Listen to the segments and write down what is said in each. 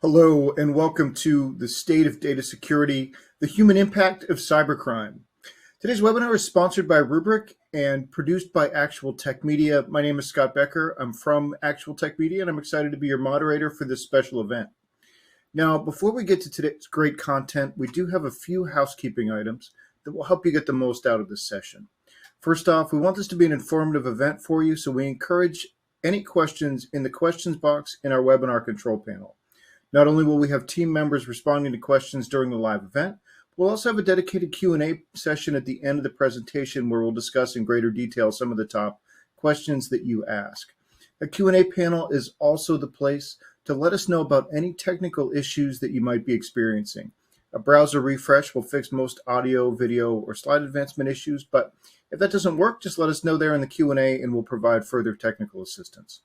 Hello, and welcome to the State of Data Security, the Human Impact of Cybercrime. Today's webinar is sponsored by Rubrik and produced by Actual Tech Media. My name is Scott Becker. I'm from Actual Tech Media, and I'm excited to be your moderator for this special event. Now, before we get to today's great content, we do have a few housekeeping items that will help you get the most out of this session. First off, we want this to be an informative event for you, so we encourage any questions in the questions box in our webinar control panel. Not only will we have team members responding to questions during the live event, we'll also have a dedicated Q&A session at the end of the presentation where we'll discuss in greater detail some of the top questions that you ask. A Q&A panel is also the place to let us know about any technical issues that you might be experiencing. A browser refresh will fix most audio, video, or slide advancement issues, but if that doesn't work, just let us know there in the Q&A and we'll provide further technical assistance.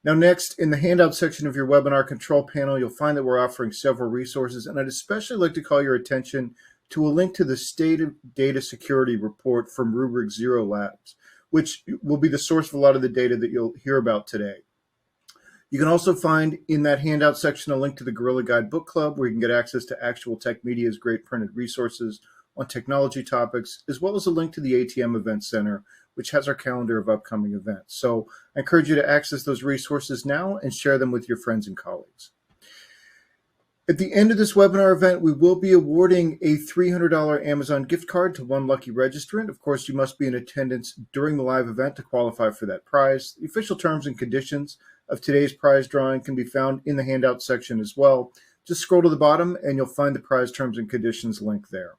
Now next, in the handout section of your webinar control panel, you'll find that we're offering several resources, and I'd especially like to call your attention to a link to the State of Data Security report from Rubrik Zero Labs, which will be the source of a lot of the data that you'll hear about today. You can also find in that handout section a link to the Gorilla Guide Book Club, where you can get access to Actual Tech Media's great printed resources on technology topics, as well as a link to the ATM Event Center, which has our calendar of upcoming events. So I encourage you to access those resources now and share them with your friends and colleagues. At the end of this webinar event, we will be awarding a $300 Amazon gift card to one lucky registrant. Of course, you must be in attendance during the live event to qualify for that prize. The official terms and conditions of today's prize drawing can be found in the handout section as well. Just scroll to the bottom and you'll find the prize terms and conditions link there.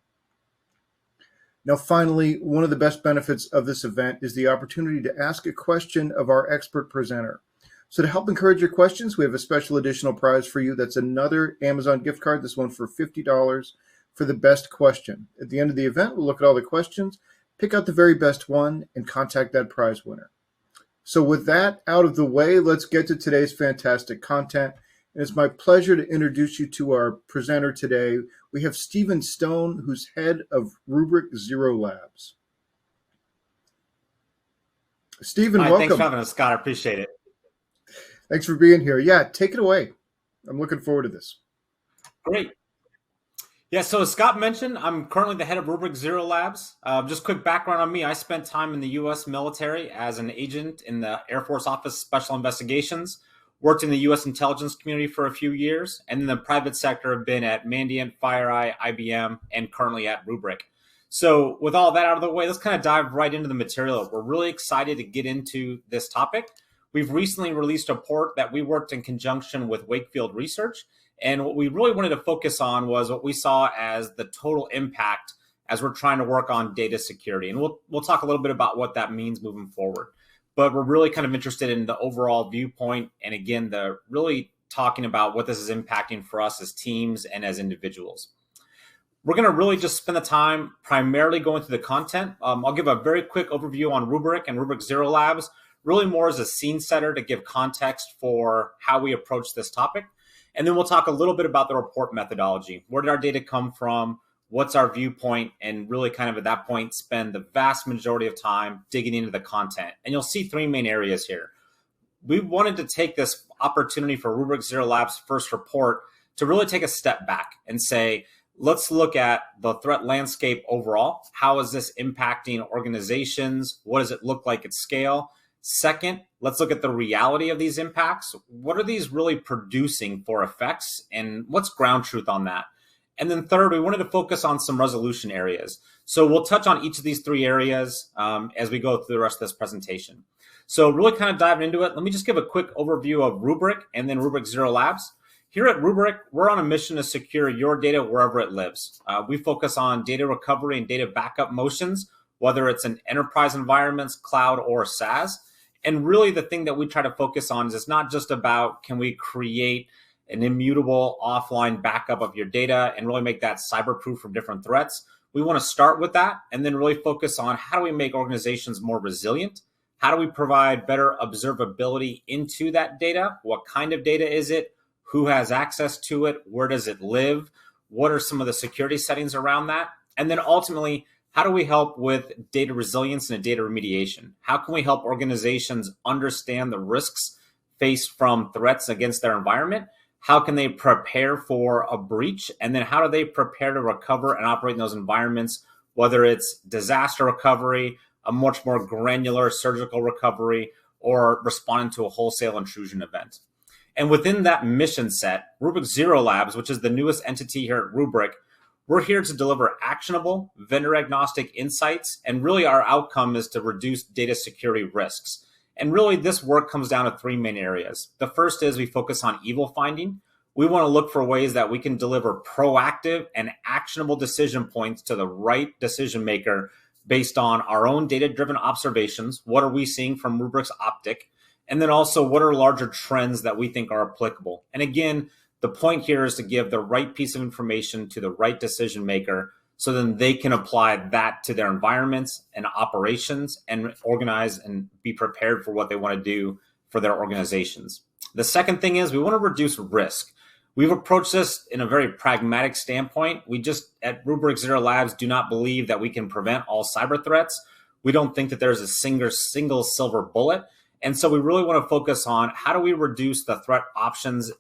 Now, finally, one of the best benefits of this event is the opportunity to ask a question of our expert presenter. So to help encourage your questions, we have a special additional prize for you. That's another Amazon gift card, this one for $50 for the best question. At the end of the event, we'll look at all the questions, pick out the very best one, and contact that prize winner. So with that out of the way, let's get to today's fantastic content. And it's my pleasure to introduce you to our presenter today. We have Stephen Stone, who's head of Rubrik Zero Labs. Stephen, welcome. Thanks for having us, Scott. I appreciate it. Thanks for being here. Yeah, take it away. I'm looking forward to this. Great. Yeah, so as Scott mentioned, I'm currently the head of Rubrik Zero Labs. Just quick background on me. I spent time in the U.S. military as an agent in the Air Force Office Special Investigations, worked in the U.S. intelligence community for a few years, and in the private sector have been at Mandiant, FireEye, IBM, and currently at Rubrik. So with all that out of the way, let's kind of dive right into the material. We're really excited to get into this topic. We've recently released a report that we worked in conjunction with Wakefield Research, and what we really wanted to focus on was what we saw as the total impact as we're trying to work on data security. And we'll talk a little bit about what that means moving forward. But we're really kind of interested in the overall viewpoint. And again, the really talking about what this is impacting for us as teams and as individuals. We're going to really just spend the time primarily going through the content. I'll give a very quick overview on Rubrik and Rubrik Zero Labs, really more as a scene setter to give context for how we approach this topic. And then we'll talk a little bit about the report methodology. Where did our data come from? What's our viewpoint? And really kind of at that point, spend the vast majority of time digging into the content. And you'll see three main areas here. We wanted to take this opportunity for Rubrik Zero Labs' first report to really take a step back and say, let's look at the threat landscape overall. How is this impacting organizations? What does it look like at scale? Second, let's look at the reality of these impacts. What are these really producing for effects? And what's ground truth on that? And then third, we wanted to focus on some resolution areas. So we'll touch on each of these three areas as we go through the rest of this presentation. So really kind of diving into it, let me just give a quick overview of Rubrik and then Rubrik Zero Labs. Here at Rubrik, we're on a mission to secure your data wherever it lives. We focus on data recovery and data backup motions, whether it's in enterprise environments, cloud, or SaaS. And really the thing that we try to focus on is it's not just about can we create an immutable offline backup of your data and really make that cyber-proof from different threats. We want to start with that and then really focus on how do we make organizations more resilient? How do we provide better observability into that data? What kind of data is it? Who has access to it? Where does it live? What are some of the security settings around that? And then ultimately, how do we help with data resilience and data remediation? How can we help organizations understand the risks faced from threats against their environment? how can they prepare for a breach, and then how do they prepare to recover and operate in those environments, whether it's disaster recovery, a much more granular surgical recovery, or responding to a wholesale intrusion event. And within that mission set, Rubrik Zero Labs, which is the newest entity here at Rubrik, we're here to deliver actionable, vendor-agnostic insights, and really our outcome is to reduce data security risks. And really this work comes down to three main areas. The first is we focus on evil finding. We want to look for ways that we can deliver proactive and actionable decision points to the right decision maker based on our own data-driven observations. What are we seeing from Rubrik's optic? And then also, what are larger trends that we think are applicable? And again, the point here is to give the right piece of information to the right decision maker so then they can apply that to their environments and operations and organize and be prepared for what they want to do for their organizations. The second thing is we want to reduce risk. We've approached this in a very pragmatic standpoint. We just, at Rubrik Zero Labs, do not believe that we can prevent all cyber threats. We don't think that there's a single silver bullet. And so we really want to focus on how do we reduce the threat options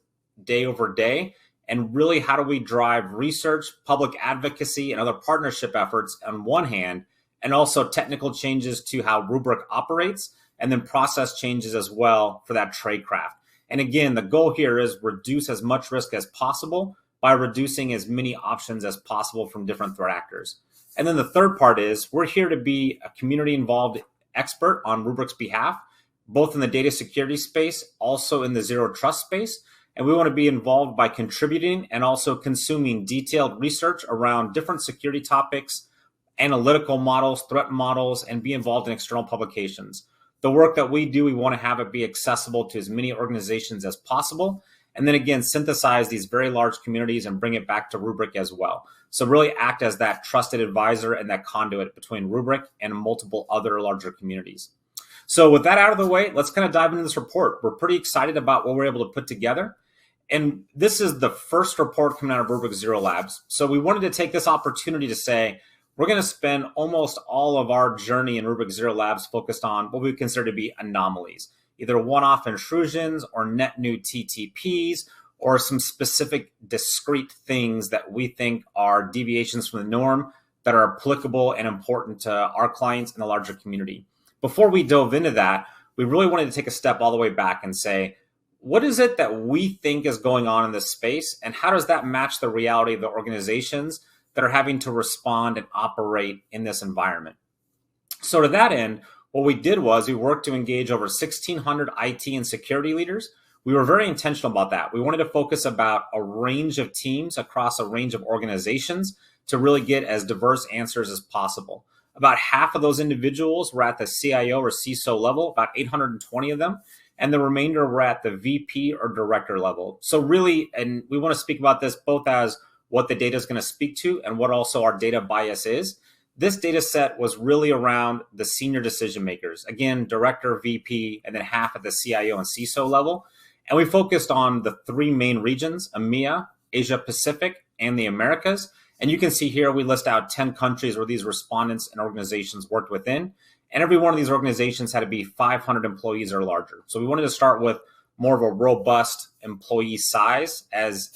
day over day, and really how do we drive research, public advocacy, and other partnership efforts on one hand, and also technical changes to how Rubrik operates, and then process changes as well for that tradecraft. And again, the goal here is reduce as much risk as possible by reducing as many options as possible from different threat actors. And then the third part is we're here to be a community involved expert on Rubrik's behalf, both in the data security space, also in the zero trust space. And we want to be involved by contributing and also consuming detailed research around different security topics, analytical models, threat models, and be involved in external publications. The work that we do, we want to have it be accessible to as many organizations as possible. And then again, synthesize these very large communities and bring it back to Rubrik as well. So really act as that trusted advisor and that conduit between Rubrik and multiple other larger communities. So with that out of the way, let's kind of dive into this report. We're pretty excited about what we're able to put together. And this is the first report coming out of Rubrik Zero Labs. So we wanted to take this opportunity to say, we're going to spend almost all of our journey in Rubrik Zero Labs focused on what we consider to be anomalies, either one-off intrusions or net new TTPs, or some specific discrete things that we think are deviations from the norm that are applicable and important to our clients and the larger community. Before we dove into that, we really wanted to take a step all the way back and say, what is it that we think is going on in this space, and how does that match the reality of the organizations that are having to respond and operate in this environment? So to that end, what we did was we worked to engage over 1,600 IT and security leaders. We were very intentional about that. We wanted to focus about a range of teams across a range of organizations to really get as diverse answers as possible. About half of those individuals were at the CIO or CISO level, about 820 of them, and the remainder were at the VP or director level. So really, and we want to speak about this both as what the data is going to speak to and what also our data bias is. This data set was really around the senior decision makers. Again, director, VP, and then half at the CIO and CISO level. And we focused on the three main regions, EMEA, Asia Pacific, and the Americas. And you can see here, we list out 10 countries where these respondents and organizations worked within. And every one of these organizations had to be 500 employees or larger. So we wanted to start with more of a robust employee size as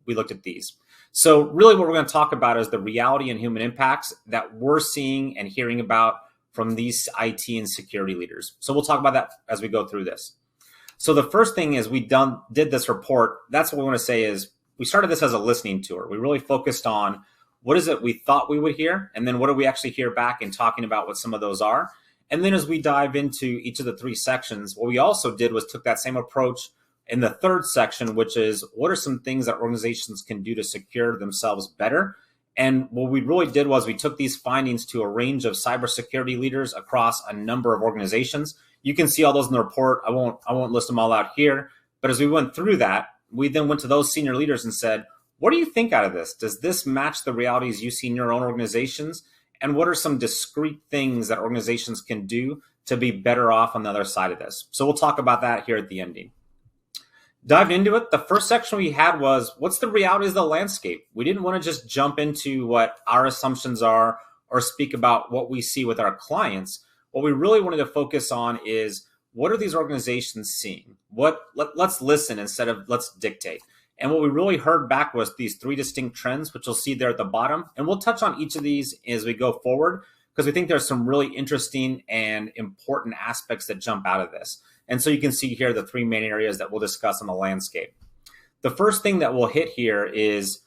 we looked at these. So really what we're going to talk about is the reality and human impacts that we're seeing and hearing about from these IT and security leaders. So we'll talk about that as we go through this. So the first thing is we did this report. That's what we want to say is we started this as a listening tour. We really focused on what is it we thought we would hear, and then what do we actually hear back and talking about what some of those are. And then as we dive into each of the three sections, what we also did was took that same approach in the third section, which is what are some things that organizations can do to secure themselves better. And what we really did was we took these findings to a range of cybersecurity leaders across a number of organizations. You can see all those in the report. I won't list them all out here. But as we went through that, we then went to those senior leaders and said, what do you think out of this? Does this match the realities you see in your own organizations? And what are some discrete things that organizations can do to be better off on the other side of this? So we'll talk about that here at the ending. Diving into it, the first section we had was, what's the realities of the landscape? We didn't want to just jump into what our assumptions are or speak about what we see with our clients. What we really wanted to focus on is, what are these organizations seeing? Let's listen instead of let's dictate. And what we really heard back was these three distinct trends, which you'll see there at the bottom. And we'll touch on each of these as we go forward, because we think there's some really interesting and important aspects that jump out of this. And so you can see here the three main areas that we'll discuss on the landscape. The first thing that we'll hit here is,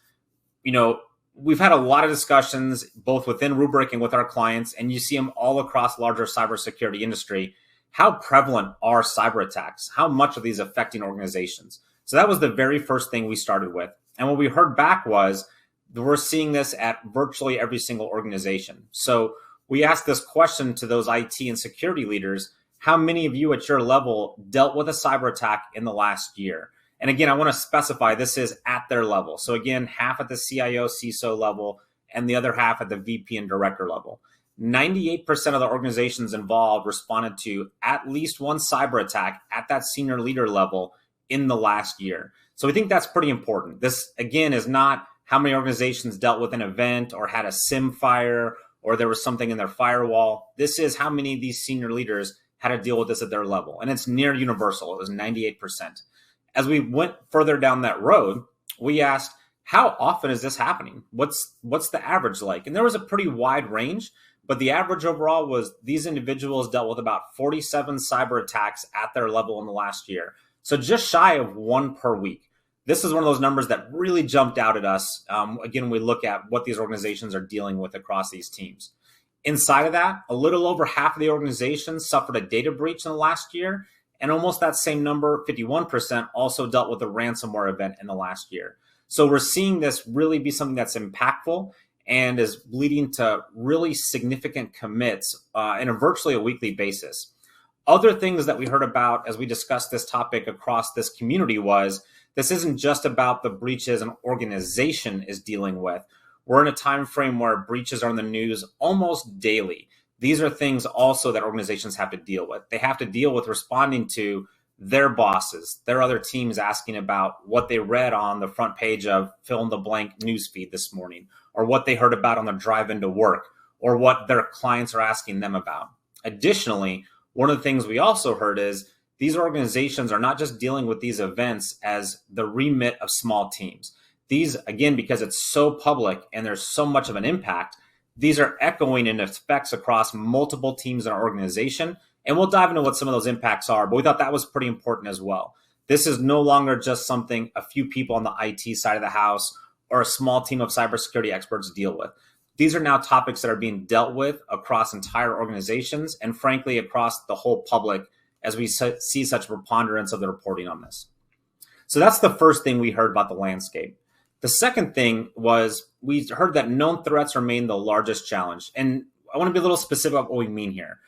we've had a lot of discussions both within Rubrik and with our clients, and you see them all across larger cybersecurity industry. How prevalent are cyber attacks? How much are these affecting organizations? So that was the very first thing we started with. And what we heard back was we're seeing this at virtually every single organization. So we asked this question to those IT and security leaders: how many of you at your level dealt with a cyber attack in the last year? And again, I want to specify this is at their level. So again, half at the CIO, CISO level, and the other half at the VP and director level. 98% of the organizations involved responded to at least one cyber attack at that senior leader level in the last year. So we think that's pretty important. This, again, is not how many organizations dealt with an event or had a SIM fire or there was something in their firewall. This is how many of these senior leaders had to deal with this at their level. And it's near universal. It was 98%. As we went further down that road, we asked, how often is this happening? What's the average like? And there was a pretty wide range, but the average overall was these individuals dealt with about 47 cyber attacks at their level in the last year. So just shy of one per week. This is one of those numbers that really jumped out at us. Again, we look at what these organizations are dealing with across these teams. Inside of that, a little over half of the organizations suffered a data breach in the last year, and almost that same number, 51%, also dealt with a ransomware event in the last year. So we're seeing this really be something that's impactful and is leading to really significant commits in a virtually a weekly basis. Other things that we heard about as we discussed this topic across this community was this isn't just about the breaches an organization is dealing with. We're in a time frame where breaches are in the news almost daily. These are things also that organizations have to deal with. They have to deal with responding to their bosses, their other teams asking about what they read on the front page of fill in the blank newsfeed this morning, or what they heard about on the drive into work, or what their clients are asking them about. Additionally, one of the things we also heard is these organizations are not just dealing with these events as the remit of small teams. These, again, because it's so public and there's so much of an impact, these are echoing in effects across multiple teams in our organization. And we'll dive into what some of those impacts are, but we thought that was pretty important as well. This is no longer just something a few people on the IT side of the house or a small team of cybersecurity experts deal with. These are now topics that are being dealt with across entire organizations and frankly across the whole public as we see such preponderance of the reporting on this. So that's the first thing we heard about the landscape. The second thing was we heard that known threats remain the largest challenge. And I want to be a little specific about what we mean here.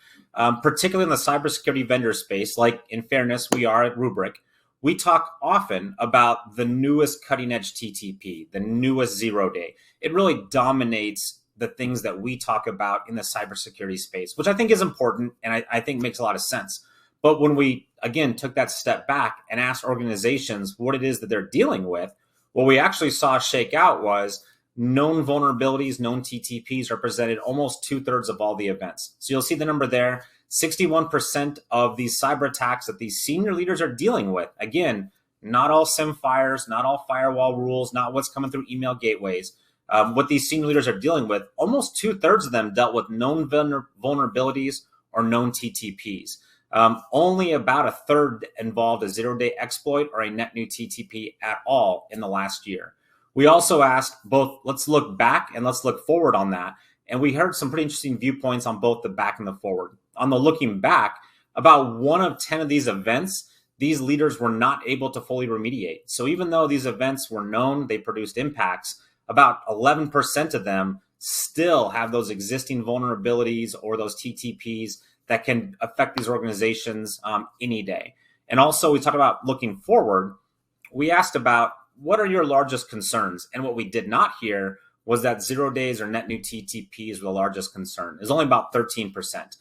Particularly in the cybersecurity vendor space, like in fairness, we are at Rubrik, we talk often about the newest cutting edge TTP, the newest 0-day. It really dominates the things that we talk about in the cybersecurity space, which I think is important and I think makes a lot of sense. But when we, again, took that step back and asked organizations what it is that they're dealing with, what we actually saw shake out was known vulnerabilities, known TTPs represented almost 2/3 of all the events. So you'll see the number there, 61% of these cyber attacks that these senior leaders are dealing with. Again, not all SIM fires, not all firewall rules, not what's coming through email gateways. What these senior leaders are dealing with, almost 2/3 of them dealt with known vulnerabilities or known TTPs. Only about 1/3 involved a 0-day exploit or a net new TTP at all in the last year. We also asked both, let's look back and let's look forward on that. And we heard some pretty interesting viewpoints on both the back and the forward. On the looking back, about 1 of 10 of these events, these leaders were not able to fully remediate. So even though these events were known, they produced impacts, about 11% of them still have those existing vulnerabilities or those TTPs that can affect these organizations any day. And also we talked about looking forward. We asked about what are your largest concerns? And what we did not hear was that 0 days or net new TTPs were the largest concern. It's only about 13%.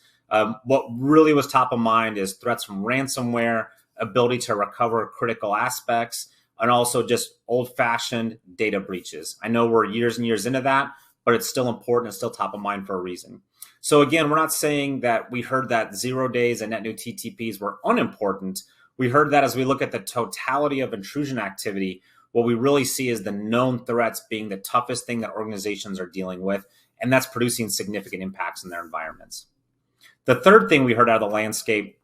What really was top of mind is threats from ransomware, ability to recover critical aspects, and also just old-fashioned data breaches. I know we're years and years into that, but it's still important. It's still top of mind for a reason. So again, we're not saying that we heard that 0 days and net new TTPs were unimportant. We heard that as we look at the totality of intrusion activity, what we really see is the known threats being the toughest thing that organizations are dealing with, and that's producing significant impacts in their environments. The third thing we heard out of the landscape,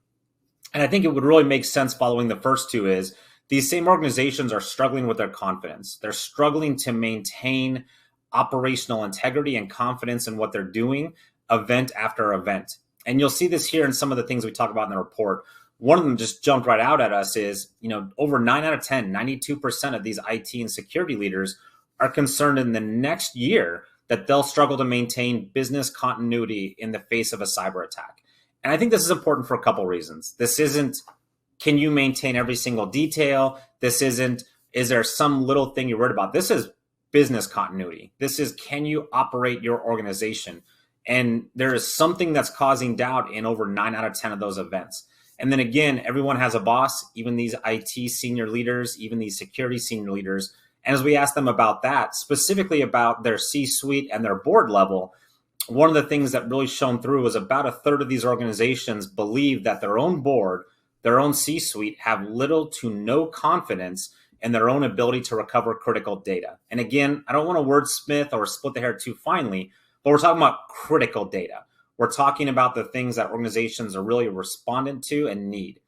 and I think it would really make sense following the first two, is these same organizations are struggling with their confidence. They're struggling to maintain operational integrity and confidence in what they're doing event after event. And you'll see this here in some of the things we talk about in the report. One of them just jumped right out at us is, over 9 out of 10, 92% of these IT and security leaders are concerned in the next year that they'll struggle to maintain business continuity in the face of a cyber attack. And I think this is important for a couple reasons. This isn't, can you maintain every single detail? This isn't, is there some little thing you're worried about? This is business continuity. This is, can you operate your organization? And there is something that's causing doubt in over 9 out of 10 of those events. And then again, everyone has a boss, even these IT senior leaders, even these security senior leaders. And as we ask them about that, specifically about their C-suite and their board level, one of the things that really shone through was about a third of these organizations believe that their own board, their own C-suite have little to no confidence in their own ability to recover critical data. And again, I don't want to wordsmith or split the hair too finely, but we're talking about critical data. We're talking about the things that organizations are really respondent to and need.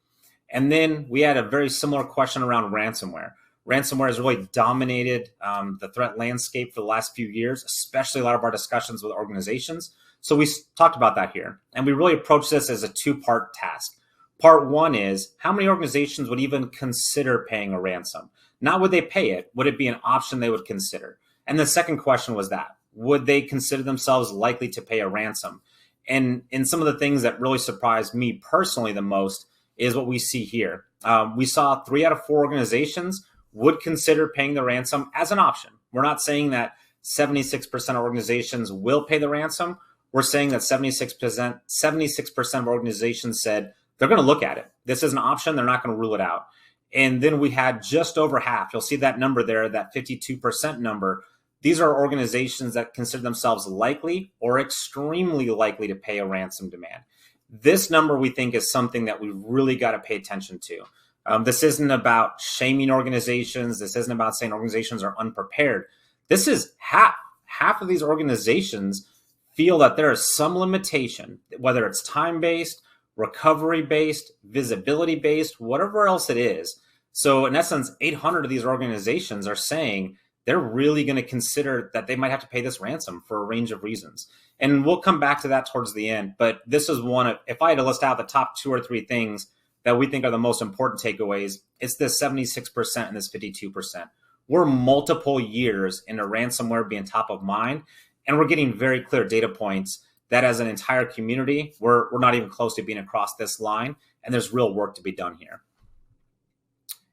And then we had a very similar question around ransomware. Ransomware has really dominated the threat landscape for the last few years, especially a lot of our discussions with organizations. So we talked about that here. And we really approach this as a two-part task. Part one is, how many organizations would even consider paying a ransom? Not would they pay it, would it be an option they would consider? And the second question was that, would they consider themselves likely to pay a ransom? And in some of the things that really surprised me personally the most is what we see here. We saw 3 out of 4 organizations would consider paying the ransom as an option. We're not saying that 76% of organizations will pay the ransom. We're saying that 76% of organizations said they're going to look at it. This is an option. They're not going to rule it out. And then we had just over half. You'll see that number there, that 52% number. These are organizations that consider themselves likely or extremely likely to pay a ransom demand. This number, we think, is something that we really got to pay attention to. This isn't about shaming organizations. This isn't about saying organizations are unprepared. This is half. Half of these organizations feel that there is some limitation, whether it's time-based, recovery-based, visibility-based, whatever else it is. So in essence, 800 of these organizations are saying they're really going to consider that they might have to pay this ransom for a range of reasons. And we'll come back to that towards the end. But this is one of, if I had to list out the top 2 or 3 things that we think are the most important takeaways, it's this 76% and this 52%. We're multiple years into ransomware being top of mind, and we're getting very clear data points that as an entire community, we're not even close to being across this line, and there's real work to be done here.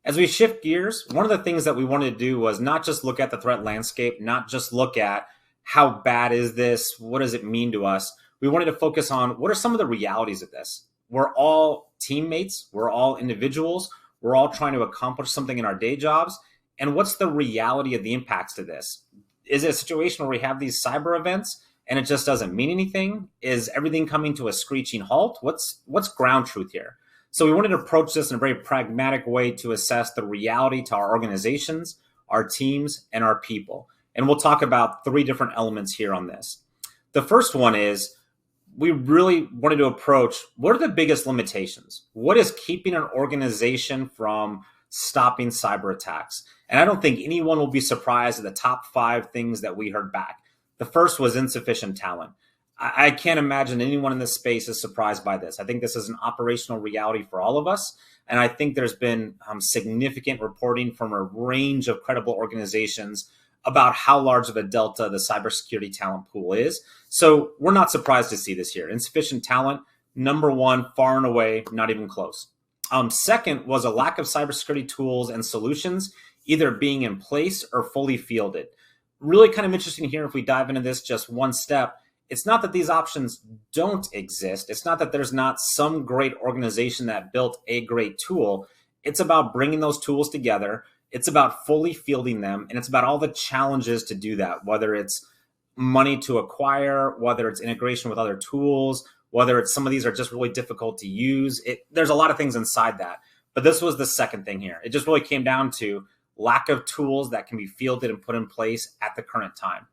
As we shift gears, one of the things that we wanted to do was not just look at the threat landscape, not just look at how bad is this, what does it mean to us. We wanted to focus on what are some of the realities of this. We're all teammates, we're all individuals, we're all trying to accomplish something in our day jobs. And what's the reality of the impacts to this? Is it a situation where we have these cyber events and it just doesn't mean anything? Is everything coming to a screeching halt? What's ground truth here? So we wanted to approach this in a very pragmatic way to assess the reality to our organizations, our teams, and our people. And we'll talk about 3 different elements here on this. The first one is we really wanted to approach what are the biggest limitations? What is keeping an organization from stopping cyber attacks? And I don't think anyone will be surprised at the top 5 things that we heard back. The first was insufficient talent. I can't imagine anyone in this space is surprised by this. I think this is an operational reality for all of us. And I think there's been significant reporting from a range of credible organizations about how large of a delta the cybersecurity talent pool is. So we're not surprised to see this here. Insufficient talent, number 1, far and away, not even close. Second was a lack of cybersecurity tools and solutions, either being in place or fully fielded. Really kind of interesting here if we dive into this just one step. It's not that these options don't exist. It's not that there's not some great organization that built a great tool. It's about bringing those tools together. It's about fully fielding them. And it's about all the challenges to do that, whether it's money to acquire, whether it's integration with other tools, whether it's some of these are just really difficult to use. There's a lot of things inside that. But this was the second thing here. It just really came down to lack of tools that can be fielded and put in place at the current time.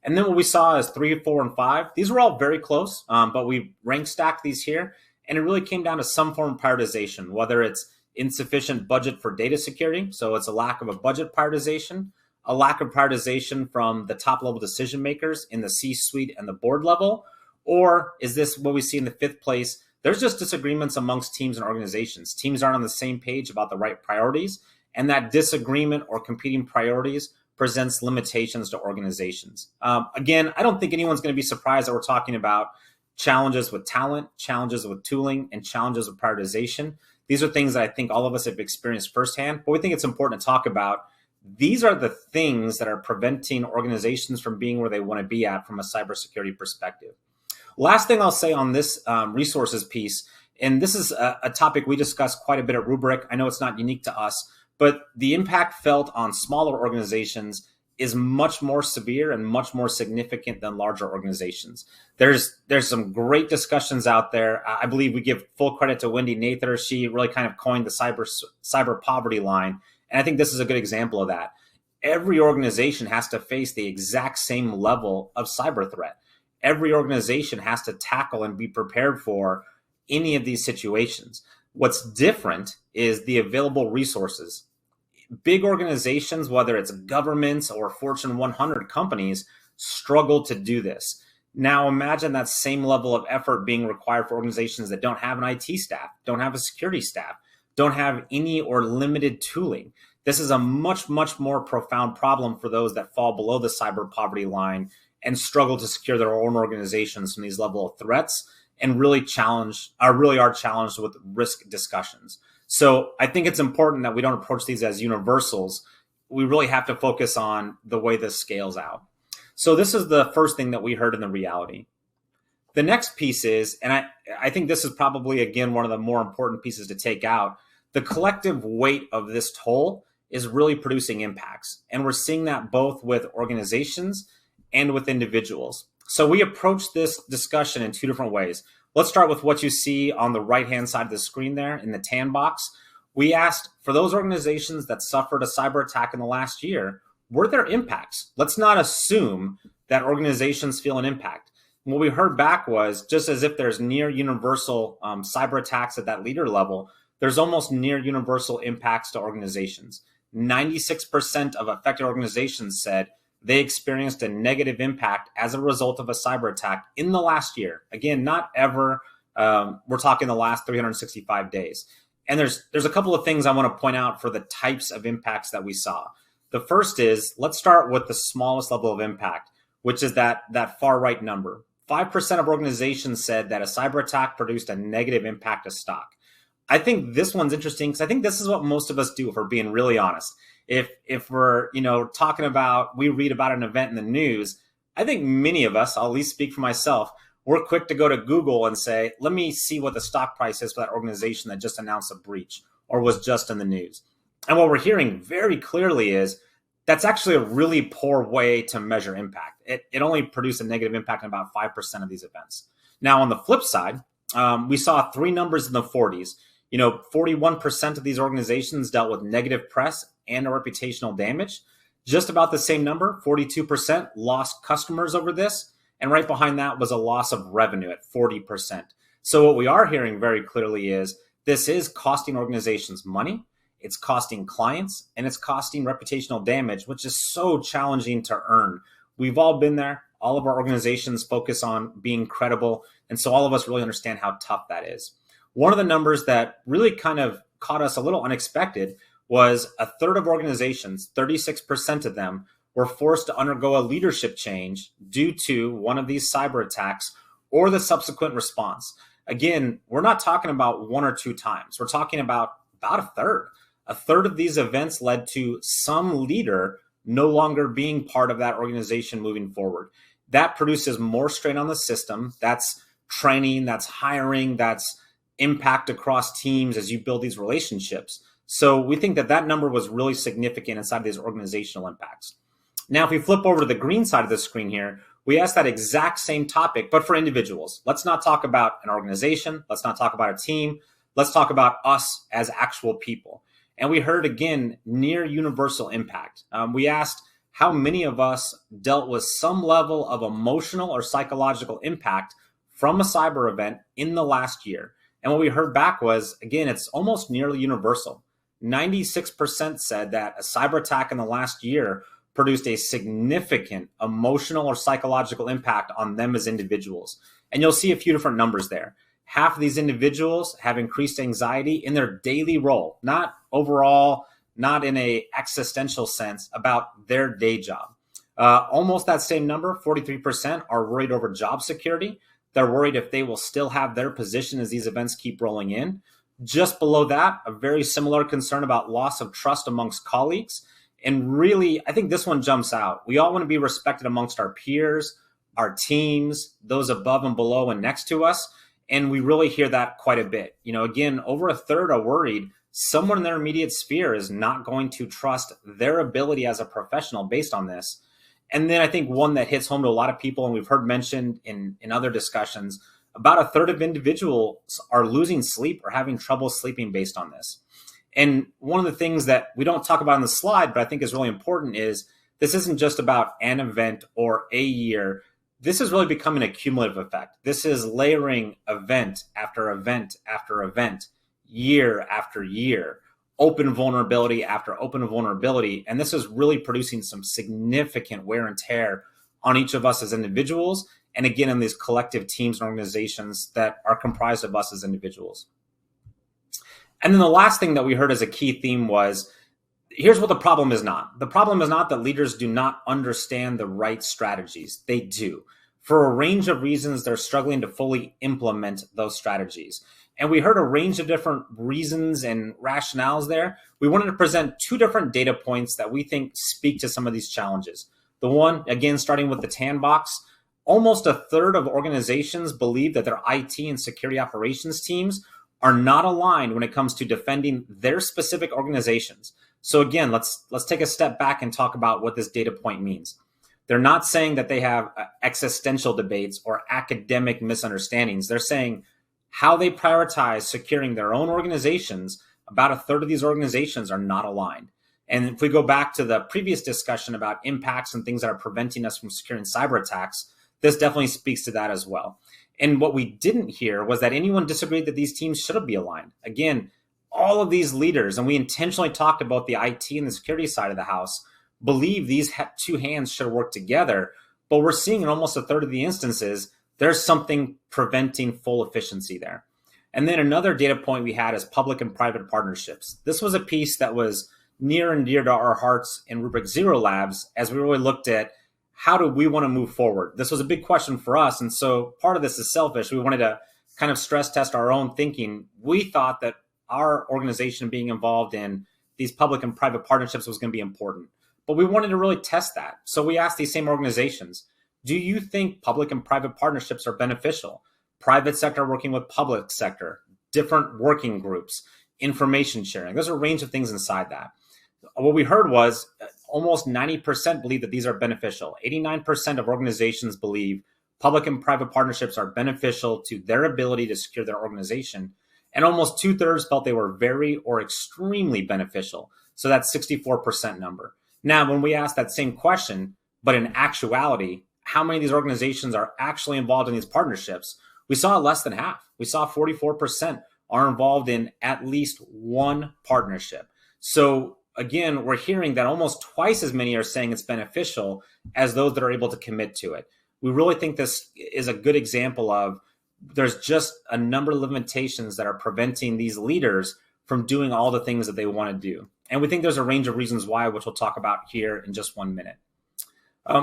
And then what we saw is 3, 4, and 5. These were all very close, but we rank stacked these here. And it really came down to some form of prioritization, whether it's insufficient budget for data security. So it's a lack of a budget prioritization, a lack of prioritization from the top level decision makers in the C-suite and the board level. Or is this what we see in the 5th place? There's just disagreements amongst teams and organizations. Teams aren't on the same page about the right priorities. And that disagreement or competing priorities presents limitations to organizations. Again, I don't think anyone's going to be surprised that we're talking about challenges with talent, challenges with tooling, and challenges with prioritization. These are things that I think all of us have experienced firsthand, but we think it's important to talk about. These are the things that are preventing organizations from being where they want to be at from a cybersecurity perspective. Last thing I'll say on this resources piece, and this is a topic we discussed quite a bit at Rubrik. I know it's not unique to us, but the impact felt on smaller organizations is much more severe and much more significant than larger organizations. There's some great discussions out there. I believe we give full credit to Wendy Nather. She really kind of coined the cyber poverty line. And I think this is a good example of that. Every organization has to face the exact same level of cyber threat. Every organization has to tackle and be prepared for any of these situations. What's different is the available resources. Big organizations, whether it's governments or Fortune 100 companies, struggle to do this. Now imagine that same level of effort being required for organizations that don't have an IT staff, don't have a security staff, don't have any or limited tooling. This is a much, much more profound problem for those that fall below the cyber poverty line and struggle to secure their own organizations from these level of threats, and really are challenged with risk discussions. So I think it's important that we don't approach these as universals. We really have to focus on the way this scales out. So this is the first thing that we heard in the reality. The next piece is, and I think this is probably, again, one of the more important pieces to take out, the collective weight of this toll is really producing impacts. And we're seeing that both with organizations and with individuals. So we approach this discussion in 2 different ways. Let's start with what you see on the right-hand side of the screen there in the tan box. We asked for those organizations that suffered a cyber attack in the last year, were there impacts? Let's not assume that organizations feel an impact. What we heard back was, just as if there's near universal cyber attacks at that leader level, there's almost near universal impacts to organizations. 96% of affected organizations said they experienced a negative impact as a result of a cyber attack in the last year. Again, not ever. We're talking the last 365 days. And there's a couple of things I want to point out for the types of impacts that we saw. The first is, let's start with the smallest level of impact, which is that far right number. 5% of organizations said that a cyber attack produced a negative impact to stock. I think this one's interesting because I think this is what most of us do, if we're being really honest. If we're, talking about, we read about an event in the news, I think many of us, I'll at least speak for myself, we're quick to go to Google and say, let me see what the stock price is for that organization that just announced a breach or was just in the news. And what we're hearing very clearly is that's actually a really poor way to measure impact. It only produced a negative impact in about 5% of these events. Now, on the flip side, we saw 3 numbers in the 40s. 41% of these organizations dealt with negative press and reputational damage. Just about the same number, 42% lost customers over this. And right behind that was a loss of revenue at 40%. So what we are hearing very clearly is this is costing organizations money, it's costing clients, and it's costing reputational damage, which is so challenging to earn. We've all been there. All of our organizations focus on being credible. And so all of us really understand how tough that is. One of the numbers that really kind of caught us a little unexpected was a third of organizations, 36% of them, were forced to undergo a leadership change due to one of these cyber attacks or the subsequent response. Again, we're not talking about 1 or 2 times. We're talking about a third. A third of these events led to some leader no longer being part of that organization moving forward. That produces more strain on the system. That's training, that's hiring, that's impact across teams as you build these relationships. So we think that number was really significant inside of these organizational impacts. Now, if we flip over to the green side of the screen here, we asked that exact same topic, but for individuals. Let's not talk about an organization. Let's not talk about a team. Let's talk about us as actual people. And we heard, again, near universal impact. We asked how many of us dealt with some level of emotional or psychological impact from a cyber event in the last year. And what we heard back was, again, it's almost nearly universal. 96% said that a cyber attack in the last year produced a significant emotional or psychological impact on them as individuals. And you'll see a few different numbers there. Half of these individuals have increased anxiety in their daily role, not overall, not in a existential sense, about their day job. Almost that same number, 43%, are worried over job security. They're worried if they will still have their position as these events keep rolling in. Just below that, a very similar concern about loss of trust amongst colleagues. And really, I think this one jumps out. We all want to be respected amongst our peers, our teams, those above and below and next to us. And we really hear that quite a bit. Again, over a third are worried someone in their immediate sphere is not going to trust their ability as a professional based on this. And then I think one that hits home to a lot of people, and we've heard mentioned in other discussions, about a third of individuals are losing sleep or having trouble sleeping based on this. And one of the things that we don't talk about on the slide, but I think is really important, is this isn't just about an event or a year. This is really becoming a cumulative effect. This is layering event after event after event, year after year, open vulnerability after open vulnerability. And this is really producing some significant wear and tear on each of us as individuals. And again, in these collective teams and organizations that are comprised of us as individuals. And then the last thing that we heard as a key theme was, here's what the problem is not. The problem is not that leaders do not understand the right strategies. They do. For a range of reasons, they're struggling to fully implement those strategies. And we heard a range of different reasons and rationales there. We wanted to present two different data points that we think speak to some of these challenges. The one, again, starting with the tan box, almost a third of organizations believe that their IT and security operations teams are not aligned when it comes to defending their specific organizations. So again, let's take a step back and talk about what this data point means. They're not saying that they have existential debates or academic misunderstandings. They're saying how they prioritize securing their own organizations. About a third of these organizations are not aligned. And if we go back to the previous discussion about impacts and things that are preventing us from securing cyber attacks, this definitely speaks to that as well. And what we didn't hear was that anyone disagreed that these teams should be aligned. Again, all of these leaders, and we intentionally talked about the IT and the security side of the house, believe these two hands should work together. But we're seeing in almost a third of the instances, there's something preventing full efficiency there. And then another data point we had is public and private partnerships. This was a piece that was near and dear to our hearts in Rubrik Zero Labs as we really looked at how do we want to move forward. This was a big question for us. And so part of this is selfish. We wanted to kind of stress test our own thinking. We thought that our organization being involved in these public and private partnerships was going to be important. But we wanted to really test that. So we asked these same organizations, do you think public and private partnerships are beneficial? Private sector working with public sector, different working groups, information sharing. There's a range of things inside that. What we heard was almost 90% believe that these are beneficial. 89% of organizations believe public and private partnerships are beneficial to their ability to secure their organization. And almost 2/3 felt they were very or extremely beneficial. So that's 64% number. Now, when we ask that same question, but in actuality, how many of these organizations are actually involved in these partnerships? We saw less than half. We saw 44% are involved in at least one partnership. So again, we're hearing that almost twice as many are saying it's beneficial as those that are able to commit to it. We really think this is a good example of there's just a number of limitations that are preventing these leaders from doing all the things that they want to do. And we think there's a range of reasons why, which we'll talk about here in just 1 minute.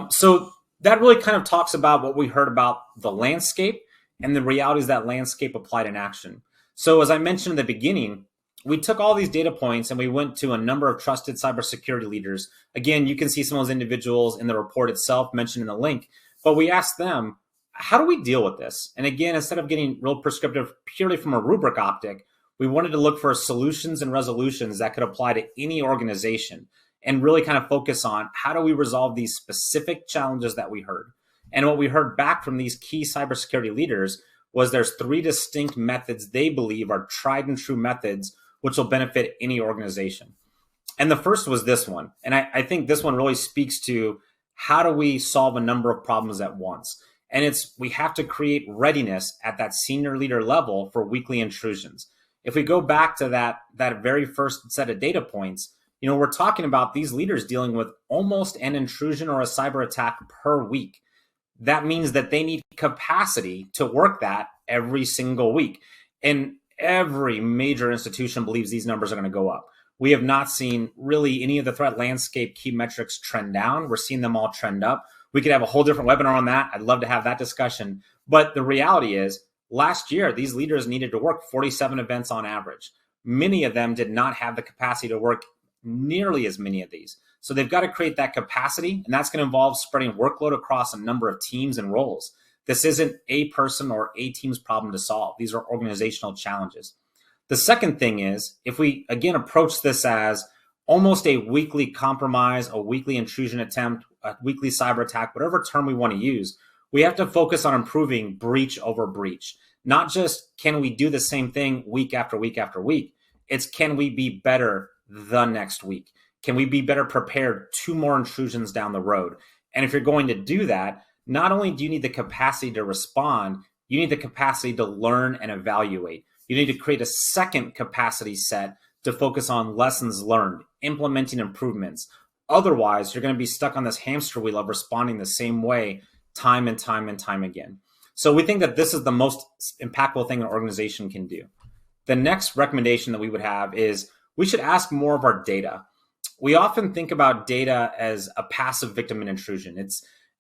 So that really kind of talks about what we heard about the landscape and the realities that landscape applied in action. So as I mentioned in the beginning, we took all these data points and we went to a number of trusted cybersecurity leaders. Again, you can see some of those individuals in the report itself mentioned in the link, but we asked them, how do we deal with this? And again, instead of getting real prescriptive purely from a rubric optic, we wanted to look for solutions and resolutions that could apply to any organization and really kind of focus on how do we resolve these specific challenges that we heard. And what we heard back from these key cybersecurity leaders was there's 3 distinct methods they believe are tried and true methods which will benefit any organization. And the first was this one. And I think this one really speaks to how do we solve a number of problems at once? And it's we have to create readiness at that senior leader level for weekly intrusions. If we go back to that very first set of data points, we're talking about these leaders dealing with almost an intrusion or a cyber attack per week. That means that they need capacity to work that every single week. And every major institution believes these numbers are going to go up. We have not seen really any of the threat landscape key metrics trend down. We're seeing them all trend up. We could have a whole different webinar on that. I'd love to have that discussion. But the reality is, last year, these leaders needed to work 47 events on average. Many of them did not have the capacity to work nearly as many of these. So they've got to create that capacity, and that's going to involve spreading workload across a number of teams and roles. This isn't a person or a team's problem to solve. These are organizational challenges. The second thing is, if we, again, approach this as almost a weekly compromise, a weekly intrusion attempt, a weekly cyber attack, whatever term we want to use, we have to focus on improving breach over breach. Not just can we do the same thing week after week after week, it's can we be better the next week? Can we be better prepared 2 more intrusions down the road? And if you're going to do that, not only do you need the capacity to respond, you need the capacity to learn and evaluate. You need to create a second capacity set to focus on lessons learned, implementing improvements. Otherwise, you're going to be stuck on this hamster wheel of responding the same way time and time and time again. So we think that this is the most impactful thing an organization can do. The next recommendation that we would have is we should ask more of our data. We often think about data as a passive victim in intrusion.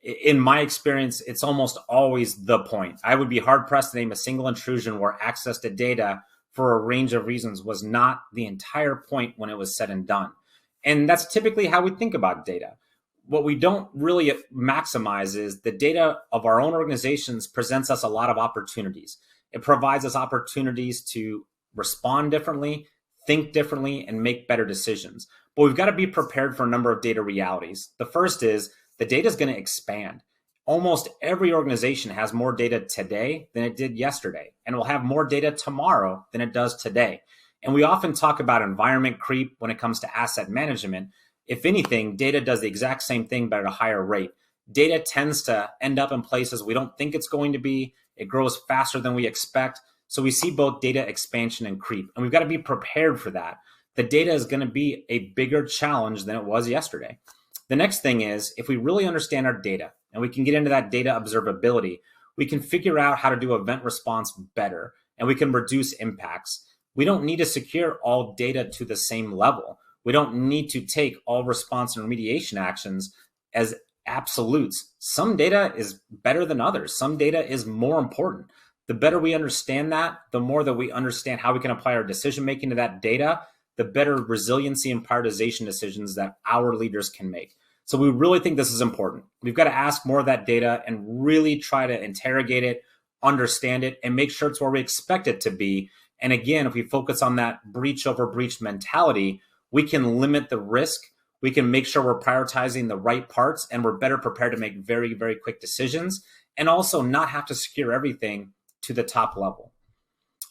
In my experience, it's almost always the point. I would be hard pressed to name a single intrusion where access to data for a range of reasons was not the entire point when it was said and done. And that's typically how we think about data. What we don't really maximize is the data of our own organizations presents us a lot of opportunities. It provides us opportunities to respond differently, think differently, and make better decisions. But we've got to be prepared for a number of data realities. The first is the data is going to expand. Almost every organization has more data today than it did yesterday, and will have more data tomorrow than it does today. And we often talk about environment creep when it comes to asset management. If anything, data does the exact same thing, but at a higher rate. Data tends to end up in places we don't think it's going to be. It grows faster than we expect. So we see both data expansion and creep, and we've got to be prepared for that. The data is going to be a bigger challenge than it was yesterday. The next thing is, if we really understand our data and we can get into that data observability, we can figure out how to do event response better, and we can reduce impacts. We don't need to secure all data to the same level. We don't need to take all response and remediation actions as absolutes. Some data is better than others. Some data is more important. The better we understand that, the more that we understand how we can apply our decision-making to that data, the better resiliency and prioritization decisions that our leaders can make. So we really think this is important. We've got to ask more of that data and really try to interrogate it, understand it, and make sure it's where we expect it to be. And again, if we focus on that breach over breach mentality, we can limit the risk. We can make sure we're prioritizing the right parts, and we're better prepared to make very, very quick decisions, and also not have to secure everything to the top level.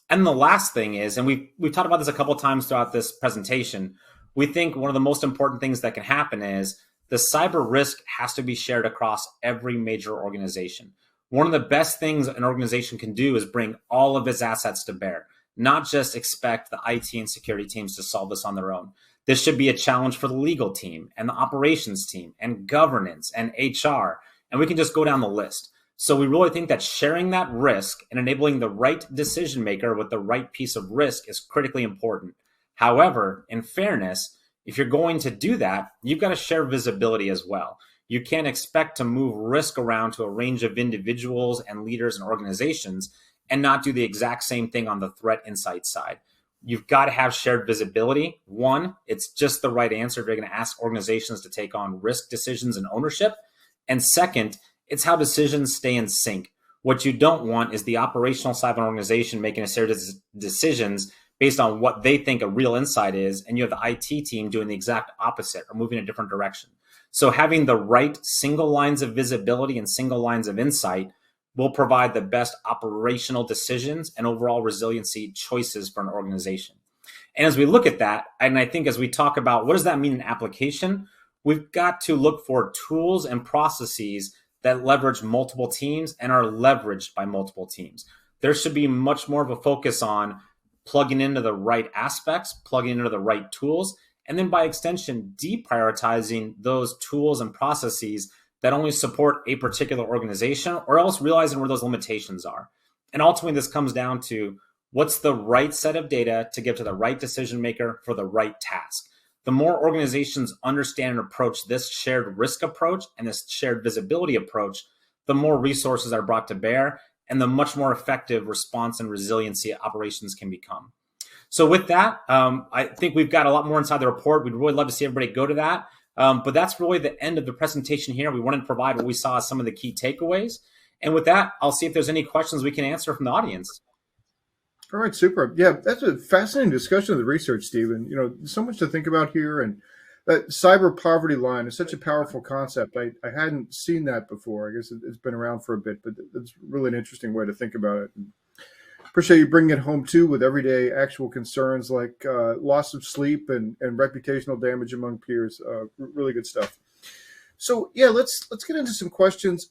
And the last thing is, and we've talked about this a couple of times throughout this presentation, we think one of the most important things that can happen is the cyber risk has to be shared across every major organization. One of the best things an organization can do is bring all of its assets to bear, not just expect the IT and security teams to solve this on their own. This should be a challenge for the legal team and the operations team and governance and HR, and we can just go down the list. So we really think that sharing that risk and enabling the right decision maker with the right piece of risk is critically important. However, in fairness, if you're going to do that, you've got to share visibility as well. You can't expect to move risk around to a range of individuals and leaders and organizations and not do the exact same thing on the threat insight side. You've got to have shared visibility. One, it's just the right answer if you're going to ask organizations to take on risk decisions and ownership. And second, it's how decisions stay in sync. What you don't want is the operational side of an organization making a series of decisions based on what they think a real insight is, and you have the IT team doing the exact opposite or moving in a different direction. So having the right single lines of visibility and single lines of insight will provide the best operational decisions and overall resiliency choices for an organization. And as we look at that, and I think as we talk about what does that mean in application, we've got to look for tools and processes that leverage multiple teams and are leveraged by multiple teams. There should be much more of a focus on plugging into the right aspects, plugging into the right tools, and then by extension, deprioritizing those tools and processes that only support a particular organization, or else realizing where those limitations are. And ultimately, this comes down to what's the right set of data to give to the right decision maker for the right task. The more organizations understand and approach this shared risk approach and this shared visibility approach, the more resources are brought to bear and the much more effective response and resiliency operations can become. So with that, I think we've got a lot more inside the report. We'd really love to see everybody go to that. But that's really the end of the presentation here. We wanted to provide what we saw as some of the key takeaways. And with that, I'll see if there's any questions we can answer from the audience. All right, super. Yeah, that's a fascinating discussion of the research, Stephen. So much to think about here. And that cyber poverty line is such a powerful concept. I hadn't seen that before. I guess it's been around for a bit, but it's really an interesting way to think about it. And appreciate you bringing it home, too, with everyday actual concerns like loss of sleep and reputational damage among peers. Really good stuff. So, yeah, let's get into some questions.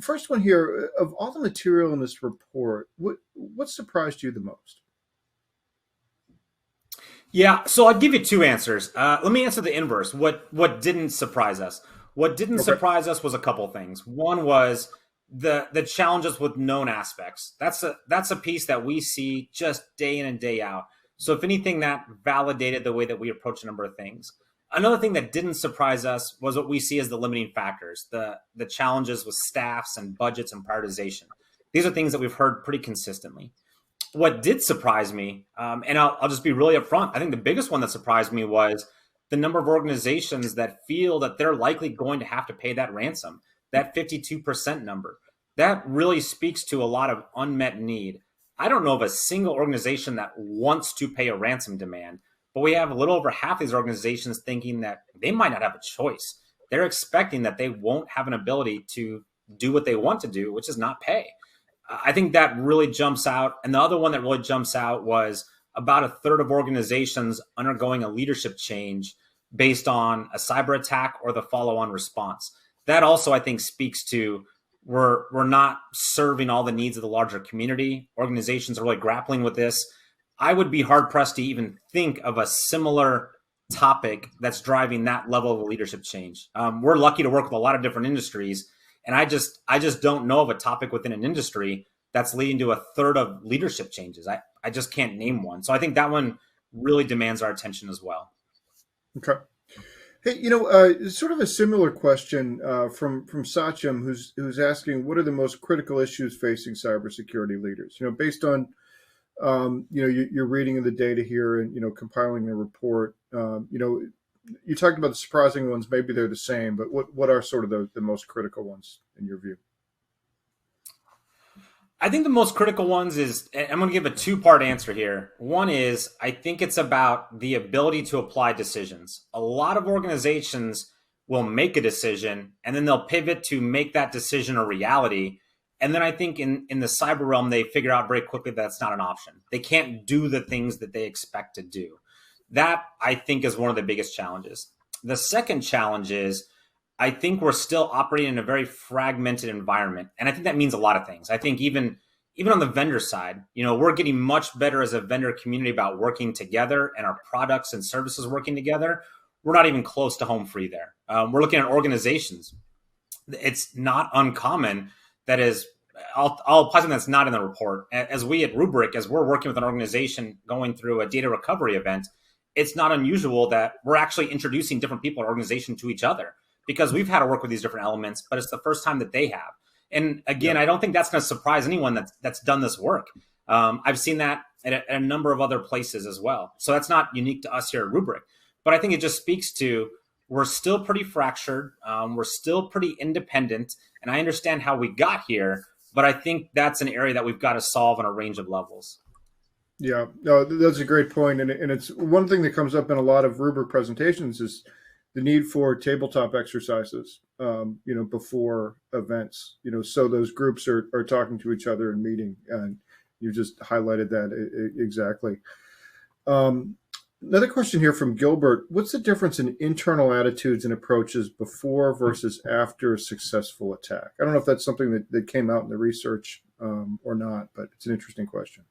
First one here, of all the material in this report, what surprised you the most? Yeah, so I'll give you two answers. Let me answer the inverse. What didn't surprise us? What didn't surprise us was a couple things. One was the challenges with known aspects. That's a piece that we see just day in and day out. So if anything, that validated the way that we approach a number of things. Another thing that didn't surprise us was what we see as the limiting factors, the challenges with staffs and budgets and prioritization. These are things that we've heard pretty consistently. What did surprise me, and I'll just be really upfront, I think the biggest one that surprised me was the number of organizations that feel that they're likely going to have to pay that ransom, that 52% number. That really speaks to a lot of unmet need. I don't know of a single organization that wants to pay a ransom demand, but we have a little over half these organizations thinking that they might not have a choice. They're expecting that they won't have an ability to do what they want to do, which is not pay. I think that really jumps out. And the other one that really jumps out was about a third of organizations undergoing a leadership change based on a cyber attack or the follow-on response. That also, I think, speaks to we're not serving all the needs of the larger community. Organizations are really grappling with this. I would be hard-pressed to even think of a similar topic that's driving that level of a leadership change. We're lucky to work with a lot of different industries, and I just don't know of a topic within an industry that's leading to a third of leadership changes. I just can't name one. So I think that one really demands our attention as well. Okay. Hey, sort of a similar question from Sachem, who's asking, what are the most critical issues facing cybersecurity leaders? Based on your reading of the data here and compiling the report. You talked about the surprising ones. Maybe they're the same, but what are sort of the most critical ones in your view? I think the most critical ones is, I'm going to give a two-part answer here. One is, I think it's about the ability to apply decisions. A lot of organizations will make a decision and then they'll pivot to make that decision a reality. And then I think in the cyber realm, they figure out very quickly that that's not an option. They can't do the things that they expect to do. That, I think, is one of the biggest challenges. The second challenge is, I think we're still operating in a very fragmented environment. And I think that means a lot of things. I think even on the vendor side, we're getting much better as a vendor community about working together and our products and services working together. We're not even close to home free there. We're looking at organizations. It's not uncommon. That is, I'll apply something that's not in the report. As we at Rubrik, as we're working with an organization going through a data recovery event, it's not unusual that we're actually introducing different people in our organization to each other because we've had to work with these different elements, but it's the first time that they have. And again, I don't think that's going to surprise anyone that's done this work. I've seen that at a number of other places as well. So that's not unique to us here at Rubrik. But I think it just speaks to we're still pretty fractured. We're still pretty independent. And I understand how we got here, but I think that's an area that we've got to solve on a range of levels. Yeah, no, that's a great point. And it's one thing that comes up in a lot of Rubrik presentations is the need for tabletop exercises, before events, so those groups are talking to each other and meeting. And you just highlighted that exactly. Um, Another question here from Gilbert. What's the difference in internal attitudes and approaches before versus after a successful attack? I don't know if that's something that came out in the research or not, but it's an interesting question.